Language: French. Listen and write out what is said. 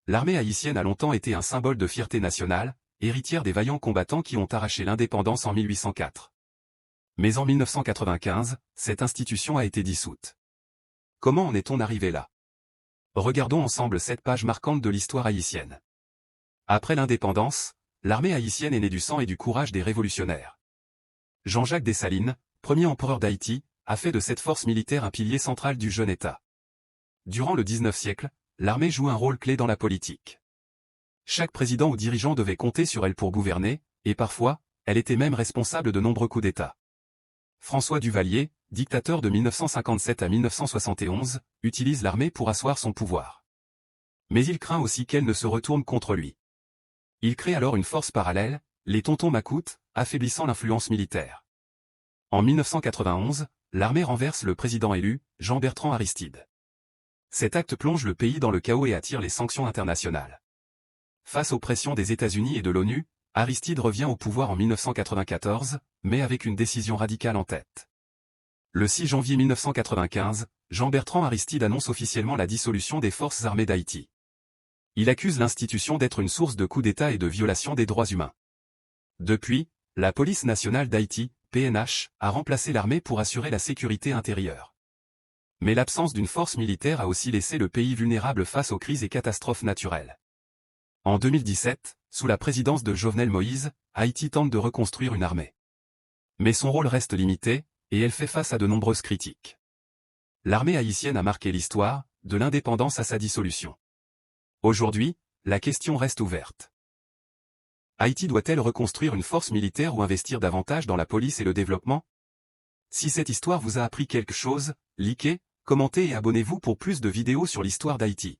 L'armée haïtienne a longtemps été un symbole de fierté nationale, héritière des vaillants combattants qui ont arraché l'indépendance en 1804. Mais en 1995, cette institution a été dissoute. Comment en est-on arrivé là? Regardons ensemble cette page marquante de l'histoire haïtienne. Après l'indépendance, l'armée haïtienne est née du sang et du courage des révolutionnaires. Jean-Jacques Dessalines, premier empereur d'Haïti, a fait de cette force militaire un pilier central du jeune État. Durant le XIXe siècle, l'armée joue un rôle clé dans la politique. Chaque président ou dirigeant devait compter sur elle pour gouverner, et parfois, elle était même responsable de nombreux coups d'État. François Duvalier, dictateur de 1957 à 1971, utilise l'armée pour asseoir son pouvoir. Mais il craint aussi qu'elle ne se retourne contre lui. Il crée alors une force parallèle, les Tontons Macoutes, affaiblissant l'influence militaire. En 1991, l'armée renverse le président élu, Jean-Bertrand Aristide. Cet acte plonge le pays dans le chaos et attire les sanctions internationales. Face aux pressions des États-Unis et de l'ONU, Aristide revient au pouvoir en 1994, mais avec une décision radicale en tête. Le 6 janvier 1995, Jean-Bertrand Aristide annonce officiellement la dissolution des forces armées d'Haïti. Il accuse l'institution d'être une source de coups d'État et de violation des droits humains. Depuis, la police nationale d'Haïti, PNH, a remplacé l'armée pour assurer la sécurité intérieure. Mais l'absence d'une force militaire a aussi laissé le pays vulnérable face aux crises et catastrophes naturelles. En 2017, sous la présidence de Jovenel Moïse, Haïti tente de reconstruire une armée. Mais son rôle reste limité, et elle fait face à de nombreuses critiques. L'armée haïtienne a marqué l'histoire, de l'indépendance à sa dissolution. Aujourd'hui, la question reste ouverte. Haïti doit-elle reconstruire une force militaire ou investir davantage dans la police et le développement? Si cette histoire vous a appris quelque chose, likez, commentez et abonnez-vous pour plus de vidéos sur l'histoire d'Haïti.